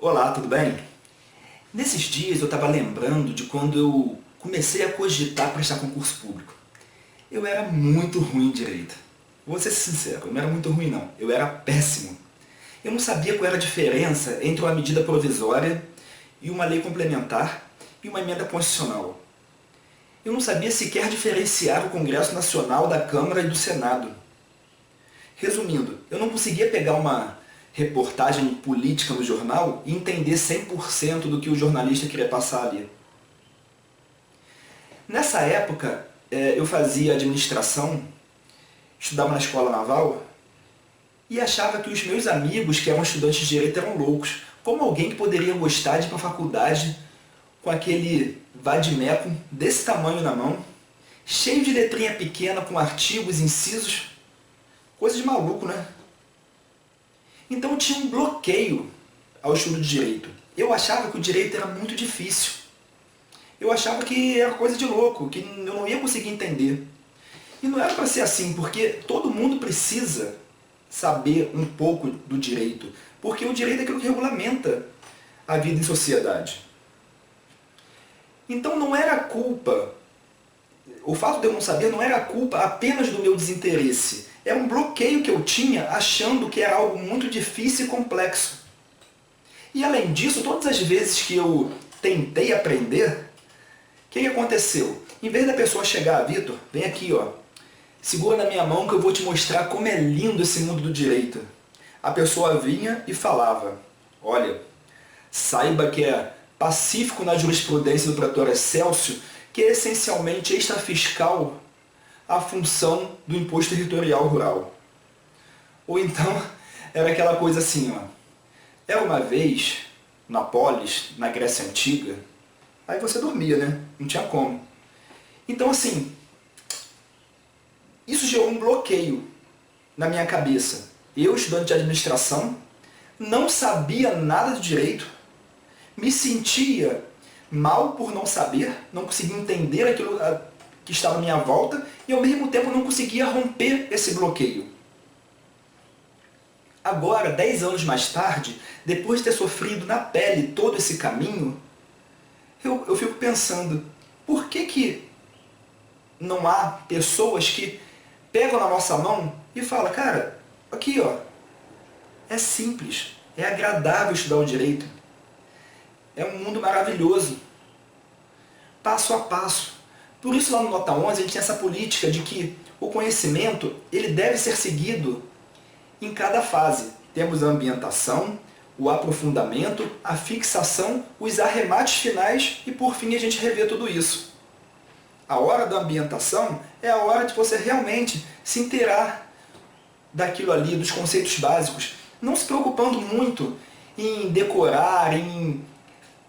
Olá, tudo bem? Nesses dias eu estava lembrando de quando eu comecei a cogitar prestar concurso público. Eu era muito ruim em direito. Vou ser sincero, eu não era muito ruim não, eu era péssimo. Eu não sabia qual era a diferença entre uma medida provisória e uma lei complementar e uma emenda constitucional. Eu não sabia sequer diferenciar o Congresso Nacional da Câmara e do Senado. Resumindo, eu não conseguia pegar uma reportagem política no jornal e entender 100% do que o jornalista queria passar ali. Nessa época, eu fazia administração, estudava na escola naval e achava que os meus amigos que eram estudantes de direito eram loucos. Como alguém que poderia gostar de ir para a faculdade com aquele vade-mecum desse tamanho na mão, cheio de letrinha pequena com artigos, incisos, coisa de maluco, né? Então eu tinha um bloqueio ao estudo de direito. Eu achava que o direito era muito difícil. Eu achava que era coisa de louco, que eu não ia conseguir entender. E não era para ser assim, porque todo mundo precisa saber um pouco do direito. Porque o direito é aquilo que regulamenta a vida em sociedade. Então não era culpa, o fato de eu não saber não era culpa apenas do meu desinteresse. Era um bloqueio que eu tinha achando que era algo muito difícil e complexo. E além disso, todas as vezes que eu tentei aprender, o que aconteceu? Em vez da pessoa chegar, Vitor, vem aqui, ó, segura na minha mão que eu vou te mostrar como é lindo esse mundo do direito. A pessoa vinha e falava, olha, saiba que é pacífico na jurisprudência do pretor Excelsior que é essencialmente extrafiscal a função do imposto territorial rural. Ou então, era aquela coisa assim, ó. Era uma vez, na polis, na Grécia Antiga, aí você dormia, né? Não tinha como. Então, assim, isso gerou um bloqueio na minha cabeça. Eu, estudante de administração, não sabia nada de direito, me sentia mal por não saber, não conseguia entender aquilo que estava à minha volta e ao mesmo tempo não conseguia romper esse bloqueio. Agora, 10 anos mais tarde, depois de ter sofrido na pele todo esse caminho, eu fico pensando, por que não há pessoas que pegam na nossa mão e falam, cara, aqui ó, é simples, é agradável estudar o direito. É um mundo maravilhoso, passo a passo. Por isso lá no Nota 11 a gente tem essa política de que o conhecimento ele deve ser seguido em cada fase. Temos a ambientação, o aprofundamento, a fixação, os arremates finais e por fim a gente revê tudo isso. A hora da ambientação é a hora de você realmente se inteirar daquilo ali, dos conceitos básicos, não se preocupando muito em decorar, em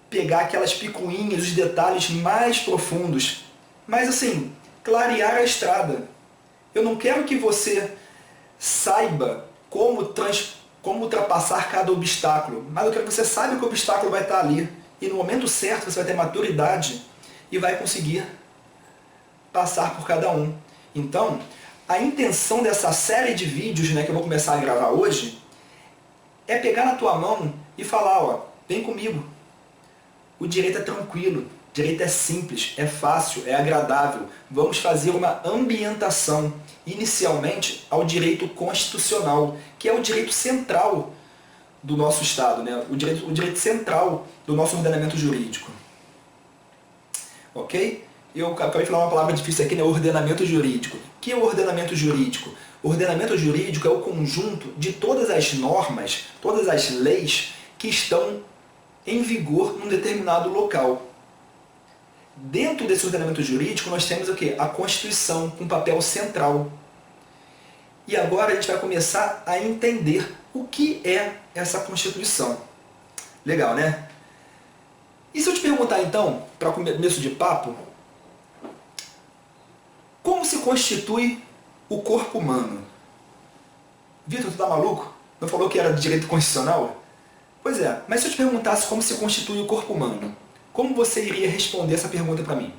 pegar aquelas picuinhas, os detalhes mais profundos, mas assim, clarear a estrada. Eu não quero que você saiba como ultrapassar cada obstáculo, mas eu quero que você saiba que o obstáculo vai estar ali, e no momento certo você vai ter maturidade e vai conseguir passar por cada um. Então, a intenção dessa série de vídeos, que eu vou começar a gravar hoje, é pegar na tua mão e falar, ó, vem comigo. O direito é tranquilo, o direito é simples, é fácil, é agradável. Vamos fazer uma ambientação, inicialmente, ao direito constitucional, que é o direito central do nosso Estado, né? o direito central do nosso ordenamento jurídico. Ok? Eu acabei de falar uma palavra difícil aqui, né? Ordenamento jurídico. O que é o ordenamento jurídico? O ordenamento jurídico é o conjunto de todas as normas, todas as leis que estão em vigor num determinado local. Dentro desse ordenamento jurídico nós temos o quê? A Constituição, com papel central. E agora a gente vai começar a entender o que é essa Constituição. Legal, né? E se eu te perguntar então, para começo de papo, como se constitui o corpo humano? Vitor, tu tá maluco? Não falou que era de direito constitucional? Pois é, mas se eu te perguntasse como se constitui o corpo humano, como você iria responder essa pergunta para mim?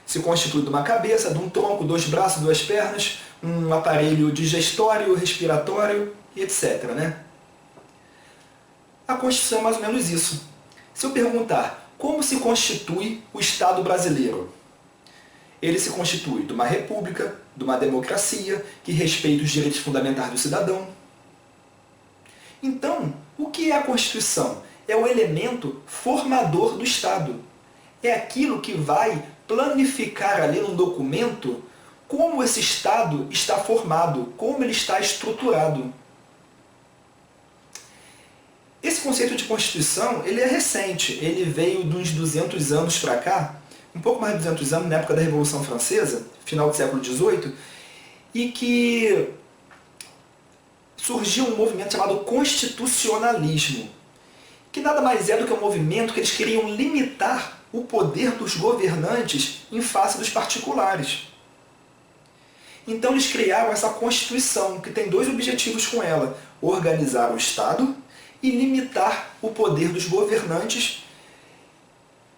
Se constitui de uma cabeça, de um tronco, 2 braços, 2 pernas, um aparelho digestório, respiratório e etc. né? A Constituição é mais ou menos isso. Se eu perguntar como se constitui o Estado brasileiro, ele se constitui de uma república, de uma democracia, que respeita os direitos fundamentais do cidadão. Então, o que é a Constituição? É o elemento formador do Estado. É aquilo que vai planificar ali num documento como esse Estado está formado, como ele está estruturado. Esse conceito de Constituição, ele é recente, ele veio de uns 200 anos para cá, um pouco mais de 200 anos, na época da Revolução Francesa, final do século XVIII, e que surgiu um movimento chamado constitucionalismo, que nada mais é do que um movimento que eles queriam limitar o poder dos governantes em face dos particulares. Então eles criaram essa Constituição, que tem dois objetivos com ela: organizar o Estado e limitar o poder dos governantes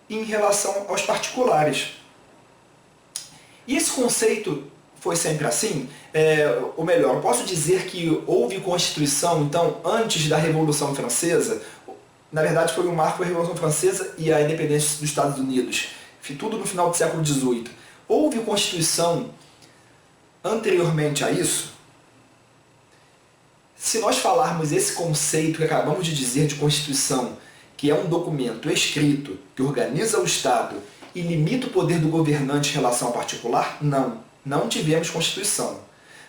em relação aos particulares. E esse conceito foi sempre assim? Ou melhor, eu posso dizer que houve Constituição, então, antes da Revolução Francesa? Na verdade, foi um marco a Revolução Francesa e a independência dos Estados Unidos. Tudo no final do século XVIII. Houve Constituição anteriormente a isso? Se nós falarmos esse conceito que acabamos de dizer de Constituição, que é um documento escrito que organiza o Estado e limita o poder do governante em relação ao particular, não tivemos Constituição.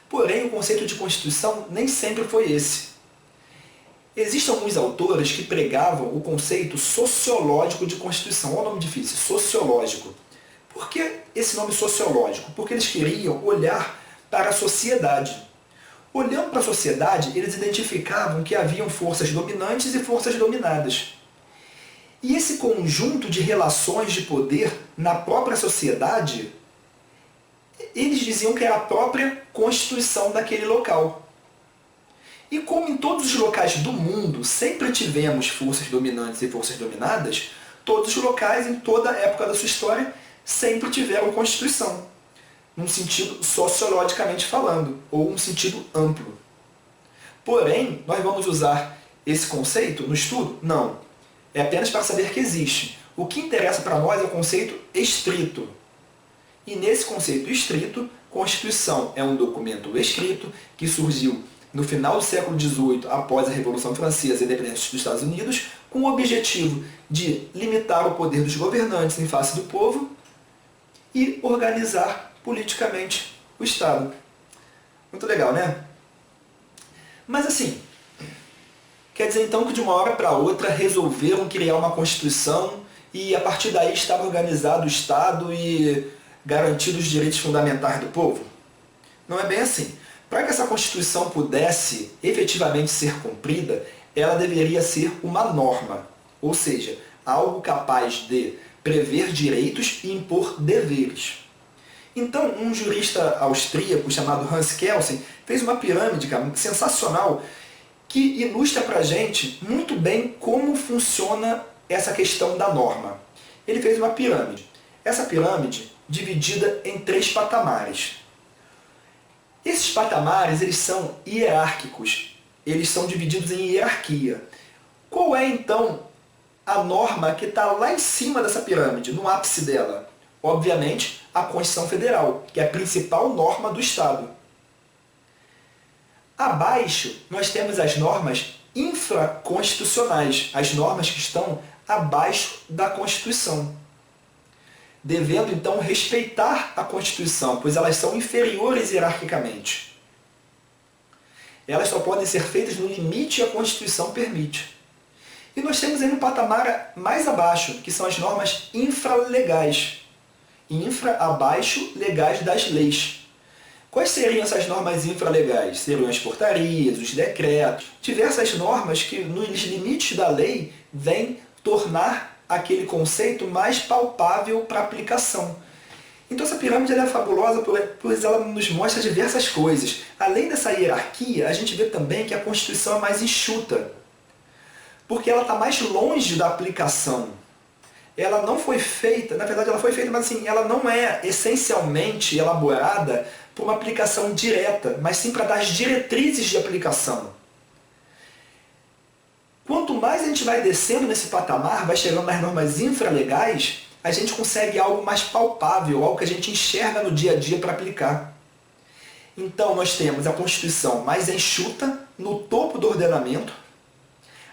Porém, o conceito de Constituição nem sempre foi esse. Existem alguns autores que pregavam o conceito sociológico de Constituição. Olha o nome difícil, sociológico. Por que esse nome sociológico? Porque eles queriam olhar para a sociedade. Olhando para a sociedade, eles identificavam que haviam forças dominantes e forças dominadas. E esse conjunto de relações de poder na própria sociedade, eles diziam que era a própria constituição daquele local. E como em todos os locais do mundo sempre tivemos forças dominantes e forças dominadas, todos os locais, em toda a época da sua história, sempre tiveram constituição, num sentido sociologicamente falando, ou um sentido amplo. Porém, nós vamos usar esse conceito no estudo? Não. É apenas para saber que existe. O que interessa para nós é o conceito estrito. E nesse conceito estrito, Constituição é um documento escrito que surgiu no final do século XVIII, após a Revolução Francesa e a independência dos Estados Unidos, com o objetivo de limitar o poder dos governantes em face do povo e organizar politicamente o Estado. Muito legal, né? Mas assim, quer dizer então que de uma hora para outra resolveram criar uma Constituição e a partir daí estava organizado o Estado e garantidos os direitos fundamentais do povo? Não é bem assim. Para que essa Constituição pudesse efetivamente ser cumprida, ela deveria ser uma norma, ou seja, algo capaz de prever direitos e impor deveres. Então, um jurista austríaco chamado Hans Kelsen fez uma pirâmide sensacional que ilustra para a gente muito bem como funciona essa questão da norma. Ele fez uma pirâmide. Essa pirâmide dividida em 3 patamares. Esses patamares, eles são hierárquicos, eles são divididos em hierarquia. Qual é, então, a norma que está lá em cima dessa pirâmide, no ápice dela? Obviamente, a Constituição Federal, que é a principal norma do Estado. Abaixo, nós temos as normas infraconstitucionais, as normas que estão abaixo da Constituição, devendo então respeitar a Constituição, pois elas são inferiores hierarquicamente. Elas só podem ser feitas no limite que a Constituição permite. E nós temos aí um patamar mais abaixo, que são as normas infralegais. Infra, abaixo, legais das leis. Quais seriam essas normas infralegais? Seriam as portarias, os decretos, diversas normas que nos limites da lei vêm tornar aquele conceito mais palpável para aplicação. Então essa pirâmide é fabulosa, pois ela nos mostra diversas coisas. Além dessa hierarquia, a gente vê também que a Constituição é mais enxuta, porque ela está mais longe da aplicação. Ela não foi feita, na verdade ela foi feita, mas assim, ela não é essencialmente elaborada para uma aplicação direta, mas sim para dar as diretrizes de aplicação. Quanto mais a gente vai descendo nesse patamar, vai chegando nas normas infralegais, a gente consegue algo mais palpável, algo que a gente enxerga no dia a dia para aplicar. Então nós temos a Constituição mais enxuta, no topo do ordenamento,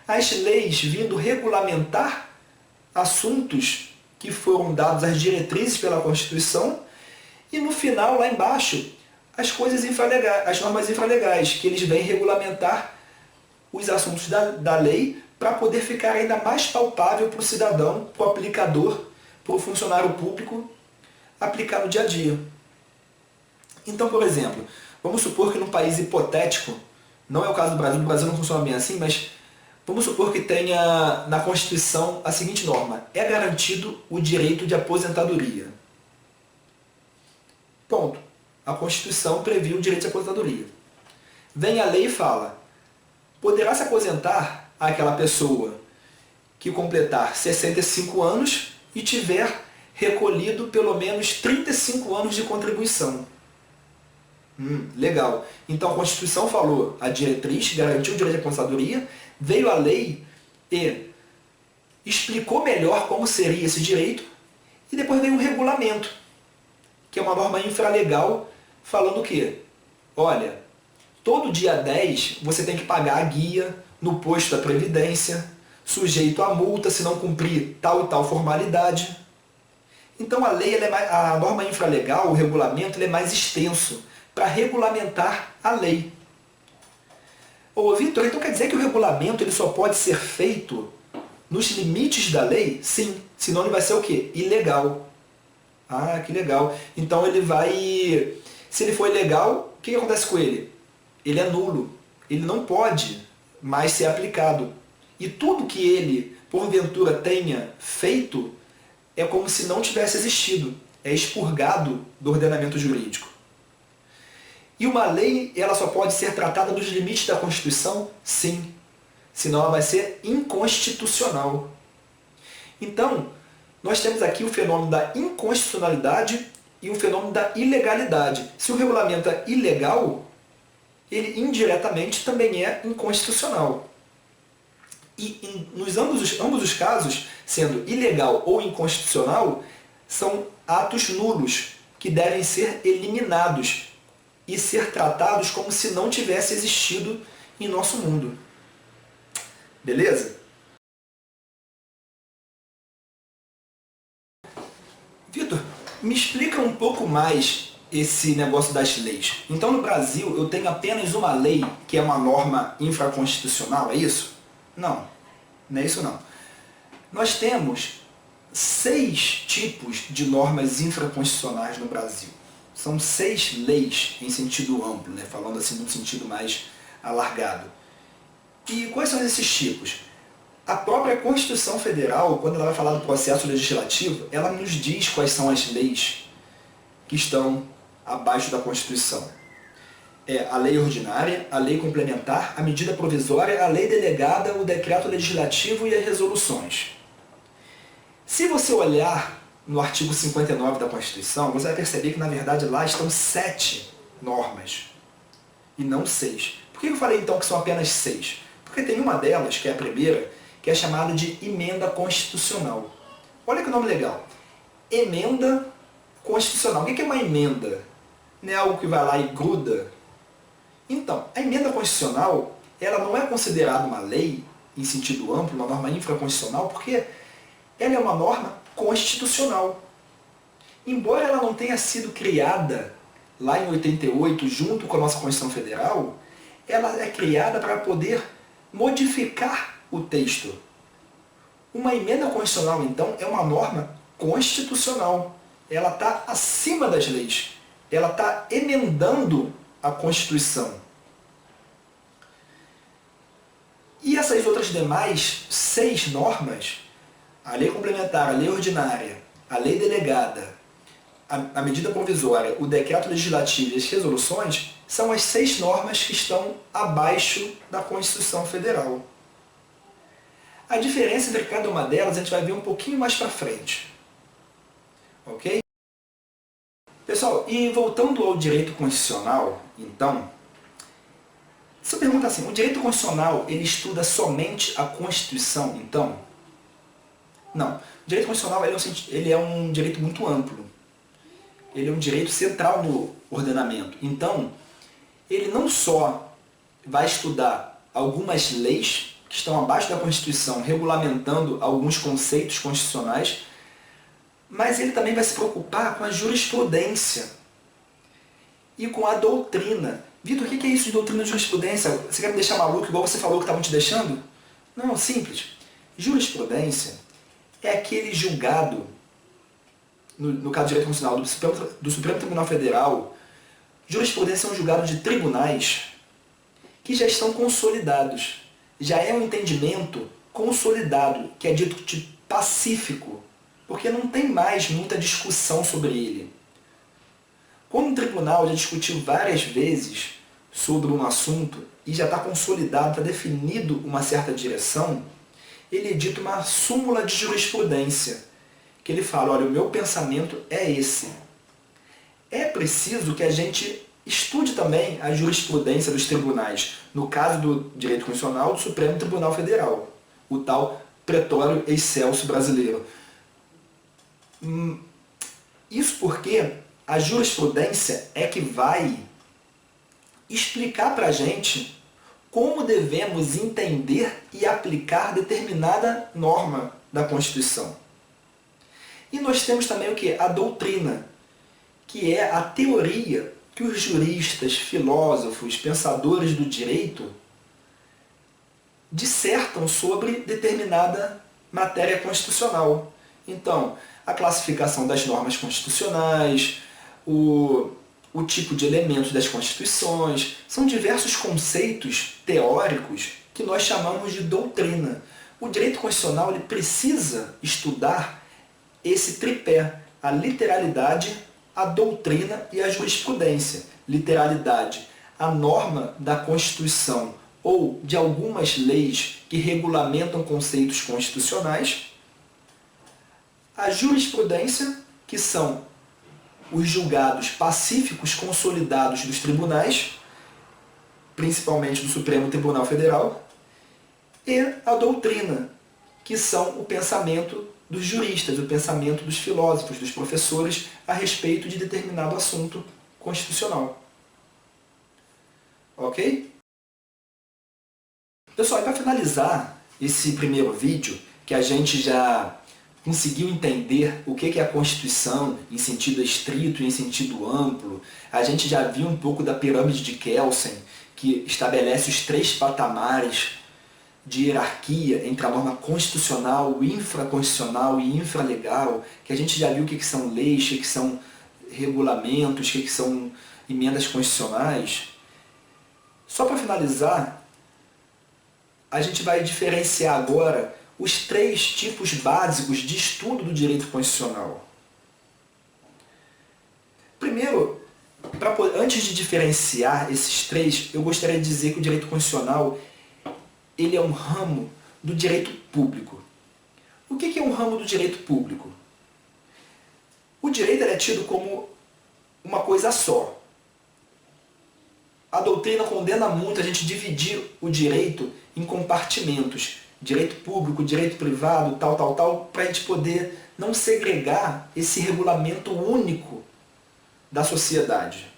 as leis vindo regulamentar assuntos que foram dados às diretrizes pela Constituição, e no final, lá embaixo, as coisas infralegais, as normas infralegais, que eles vêm regulamentar os assuntos da lei para poder ficar ainda mais palpável para o cidadão, para o aplicador, para o funcionário público aplicar no dia a dia. Então, por exemplo, vamos supor que num país hipotético, não é o caso do Brasil não funciona bem assim, mas vamos supor que tenha na Constituição a seguinte norma: é garantido o direito de aposentadoria. Ponto. A Constituição previu o direito de aposentadoria. Vem a lei e fala: poderá se aposentar aquela pessoa que completar 65 anos e tiver recolhido pelo menos 35 anos de contribuição. Legal. Então a Constituição falou, a diretriz garantiu o direito de aposentadoria, veio a lei e explicou melhor como seria esse direito, e depois veio um regulamento, que é uma norma infralegal, falando o quê? Olha, todo dia 10 você tem que pagar a guia no posto da Previdência, sujeito a multa se não cumprir tal e tal formalidade. Então a lei, a norma infralegal, o regulamento, ele é mais extenso para regulamentar a lei. Ô Vitor, então quer dizer que o regulamento ele só pode ser feito nos limites da lei? Sim, senão ele vai ser o quê? Ilegal. Ah, que legal. Então ele vai... Se ele for ilegal, o que acontece com ele? Ele é nulo. Ele não pode mais ser aplicado. E tudo que ele, porventura, tenha feito é como se não tivesse existido. É expurgado do ordenamento jurídico. E uma lei, ela só pode ser tratada nos limites da Constituição? Sim. Senão ela vai ser inconstitucional. Então, nós temos aqui o fenômeno da inconstitucionalidade e o fenômeno da ilegalidade. Se o regulamento é ilegal, ele indiretamente também é inconstitucional. E nos ambos os casos, sendo ilegal ou inconstitucional, são atos nulos que devem ser eliminados e ser tratados como se não tivesse existido em nosso mundo. Beleza? Vitor, me explica um pouco mais esse negócio das leis. Então no Brasil eu tenho apenas uma lei que é uma norma infraconstitucional, é isso? Não, não é isso não. Nós temos 6 tipos de normas infraconstitucionais no Brasil. São 6 leis em sentido amplo, né? Falando assim num sentido mais alargado. E quais são esses tipos? A própria Constituição Federal, quando ela vai falar do processo legislativo, ela nos diz quais são as leis que estão abaixo da Constituição. É a lei ordinária, a lei complementar, a medida provisória, a lei delegada, o decreto legislativo e as resoluções. Se você olhar no artigo 59 da Constituição, você vai perceber que, na verdade, lá estão 7 normas, e não 6. Por que eu falei, então, que são apenas 6? Porque tem uma delas, que é a primeira, que é chamada de emenda constitucional. Olha que nome legal. Emenda constitucional. O que é uma emenda? Não é algo que vai lá e gruda? Então, a emenda constitucional, ela não é considerada uma lei, em sentido amplo, uma norma infraconstitucional, porque ela é uma norma constitucional. Embora ela não tenha sido criada lá em 88, junto com a nossa Constituição Federal, ela é criada para poder modificar o texto. Uma emenda constitucional, então, é uma norma constitucional. Ela está acima das leis. Ela está emendando a Constituição. E essas outras demais 6 normas, a lei complementar, a lei ordinária, a lei delegada, a medida provisória, o decreto legislativo e as resoluções, são as 6 normas que estão abaixo da Constituição Federal. A diferença entre cada uma delas a gente vai ver um pouquinho mais para frente. Ok? Pessoal, e voltando ao direito constitucional, então, Se eu pergunto assim, o direito constitucional, ele estuda somente a Constituição, então? Não. O direito constitucional ele é um direito muito amplo. Ele é um direito central no ordenamento. Então, ele não só vai estudar algumas leis que estão abaixo da Constituição, regulamentando alguns conceitos constitucionais, mas ele também vai se preocupar com a jurisprudência e com a doutrina. Vitor, o que é isso de doutrina e jurisprudência? Você quer me deixar maluco igual você falou que estavam te deixando? Não, simples. Jurisprudência é aquele julgado, no caso do direito constitucional, do Supremo Tribunal Federal. Jurisprudência é um julgado de tribunais que já estão consolidados. Já é um entendimento consolidado, que é dito de pacífico, porque não tem mais muita discussão sobre ele. Quando um tribunal já discutiu várias vezes sobre um assunto e já está consolidado, está definido uma certa direção, ele edita uma súmula de jurisprudência, que ele fala, olha, o meu pensamento é esse. É preciso que a gente estude também a jurisprudência dos tribunais, no caso do direito constitucional, do Supremo Tribunal Federal, o tal pretório excelso brasileiro. Isso porque a jurisprudência é que vai explicar para a gente como devemos entender e aplicar determinada norma da Constituição. E nós temos também o que? A doutrina, que é a teoria que os juristas, filósofos, pensadores do direito dissertam sobre determinada matéria constitucional. Então, a classificação das normas constitucionais, o tipo de elementos das constituições, são diversos conceitos teóricos que nós chamamos de doutrina. O direito constitucional ele precisa estudar esse tripé, a literalidade, a doutrina e a jurisprudência. Literalidade, a norma da Constituição ou de algumas leis que regulamentam conceitos constitucionais. A jurisprudência, que são os julgados pacíficos consolidados dos tribunais, principalmente do Supremo Tribunal Federal, e a doutrina, que são o pensamento dos juristas, o pensamento dos filósofos, dos professores a respeito de determinado assunto constitucional. Ok? Pessoal, para finalizar esse primeiro vídeo, que a gente já conseguiu entender o que é a Constituição em sentido estrito e em sentido amplo, a gente já viu um pouco da pirâmide de Kelsen, que estabelece os 3 patamares de hierarquia entre a norma constitucional, o infraconstitucional e infralegal, que a gente já viu o que são leis, o que são regulamentos, o que são emendas constitucionais. Só para finalizar, a gente vai diferenciar agora os 3 tipos básicos de estudo do direito constitucional. Primeiro, antes de diferenciar esses 3, eu gostaria de dizer que o direito constitucional ele é um ramo do direito público. O que é um ramo do direito público? O direito é tido como uma coisa só. A doutrina condena muito a gente dividir o direito em compartimentos. Direito público, direito privado, tal, para a gente poder não segregar esse regulamento único da sociedade.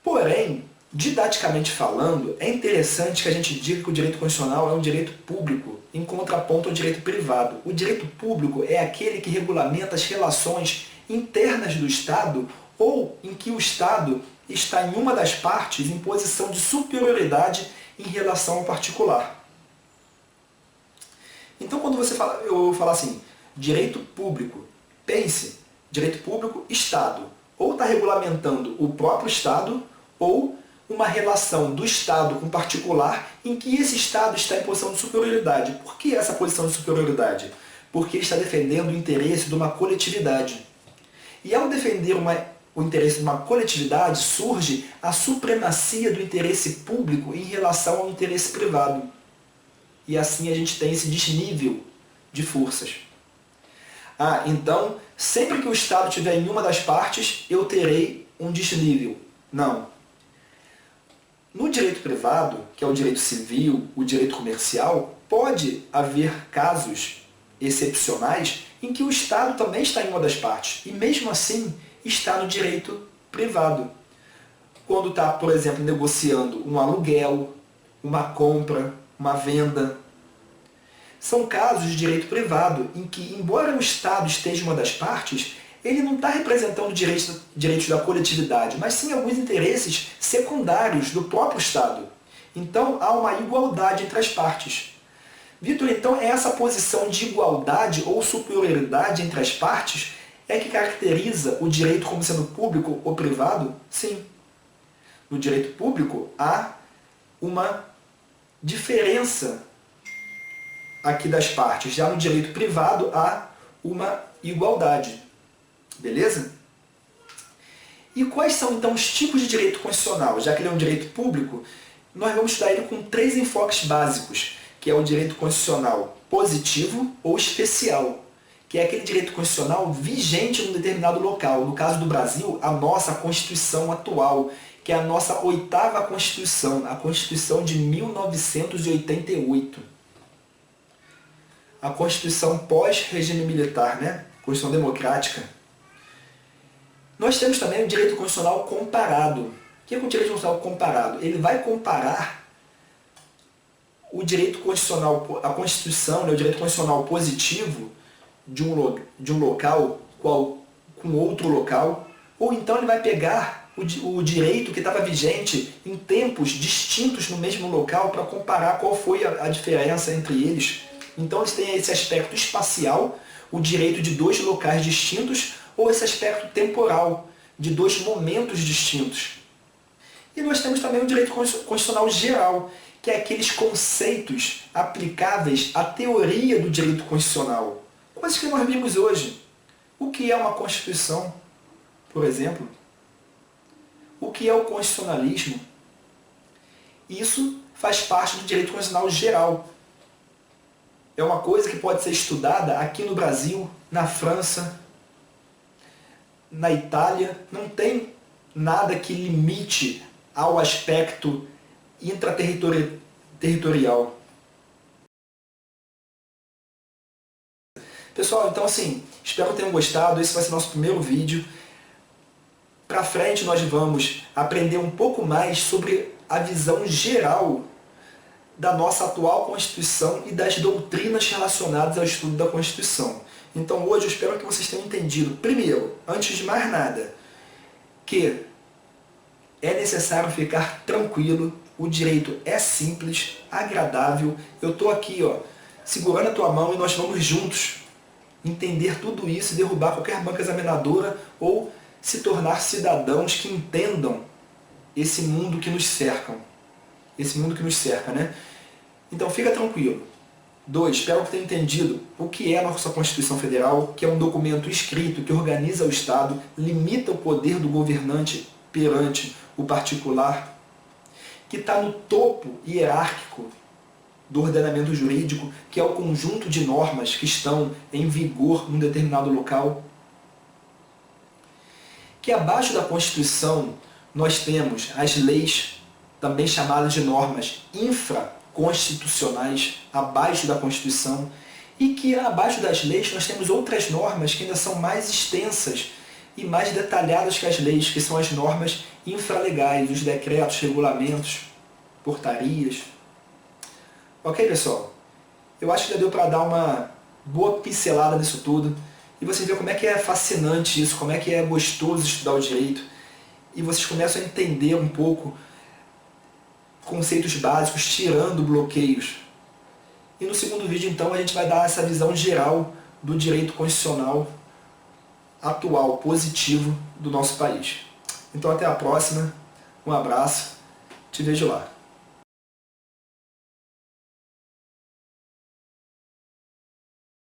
Porém, didaticamente falando, é interessante que a gente diga que o direito constitucional é um direito público, em contraponto ao direito privado. O direito público é aquele que regulamenta as relações internas do Estado ou em que o Estado está em uma das partes em posição de superioridade em relação ao particular. Então, quando eu falar assim, direito público, pense, direito público, Estado. Ou está regulamentando o próprio Estado, ou uma relação do Estado com o particular em que esse Estado está em posição de superioridade. Por que essa posição de superioridade? Porque está defendendo o interesse de uma coletividade. E ao defender o interesse de uma coletividade, surge a supremacia do interesse público em relação ao interesse privado. E assim a gente tem esse desnível de forças. Então, sempre que o Estado estiver em uma das partes, eu terei um desnível. Não. No direito privado, que é o direito civil, o direito comercial, pode haver casos excepcionais em que o Estado também está em uma das partes, e mesmo assim está no direito privado. Quando está, por exemplo, negociando um aluguel, uma compra, uma venda. São casos de direito privado em que, embora o Estado esteja em uma das partes, ele não está representando direitos da coletividade, mas sim alguns interesses secundários do próprio Estado. Então há uma igualdade entre as partes. Vitor, então é essa posição de igualdade ou superioridade entre as partes é que caracteriza o direito como sendo público ou privado? Sim. No direito público há uma diferença aqui das partes. Já no direito privado há uma igualdade. Beleza? E quais são então os tipos de direito constitucional? Já que ele é um direito público, nós vamos estudar ele com 3 enfoques básicos, que é o direito constitucional positivo ou especial, que é aquele direito constitucional vigente em um determinado local. No caso do Brasil, a nossa Constituição atual, que é a nossa 8ª Constituição, a Constituição de 1988. A Constituição pós-regime militar, né? Constituição democrática. Nós temos também o direito constitucional comparado. O que é o direito constitucional comparado? Ele vai comparar o direito constitucional, a Constituição, né, o direito constitucional positivo de um local com outro local, ou então ele vai pegar o direito que estava vigente em tempos distintos no mesmo local para comparar qual foi a diferença entre eles. Então eles têm esse aspecto espacial, o direito de 2 locais distintos, ou esse aspecto temporal, de 2 momentos distintos. E nós temos também o direito constitucional geral, que é aqueles conceitos aplicáveis à teoria do direito constitucional. Coisas que nós vimos hoje. O que é uma Constituição, por exemplo? O que é o constitucionalismo? Isso faz parte do direito constitucional geral. É uma coisa que pode ser estudada aqui no Brasil, na França, na Itália. Não tem nada que limite ao aspecto intraterritorial. Pessoal, então assim, espero que tenham gostado. Esse vai ser nosso primeiro vídeo. Para frente nós vamos aprender um pouco mais sobre a visão geral da nossa atual Constituição e das doutrinas relacionadas ao estudo da Constituição. Então hoje eu espero que vocês tenham entendido, primeiro, antes de mais nada, que é necessário ficar tranquilo, o direito é simples, agradável. Eu estou aqui, ó, segurando a tua mão e nós vamos juntos entender tudo isso e derrubar qualquer banca examinadora ou se tornar cidadãos que entendam esse mundo que nos cerca. Esse mundo que nos cerca, né? Então fica tranquilo. 2. Espero que tenha entendido o que é a nossa Constituição Federal, que é um documento escrito que organiza o Estado, limita o poder do governante perante o particular, que está no topo hierárquico do ordenamento jurídico, que é o conjunto de normas que estão em vigor num determinado local. Que abaixo da Constituição nós temos as leis, também chamadas de normas infraconstitucionais, abaixo da Constituição, e que abaixo das leis nós temos outras normas que ainda são mais extensas e mais detalhadas que as leis, que são as normas infralegais, os decretos, regulamentos, portarias. Ok, pessoal? Eu acho que já deu para dar uma boa pincelada nisso tudo e você vê como é que é fascinante isso, como é que é gostoso estudar o direito e vocês começam a entender um pouco conceitos básicos, tirando bloqueios. E no segundo vídeo, então, a gente vai dar essa visão geral do direito constitucional atual, positivo, do nosso país. Então, até a próxima. Um abraço. Te vejo lá.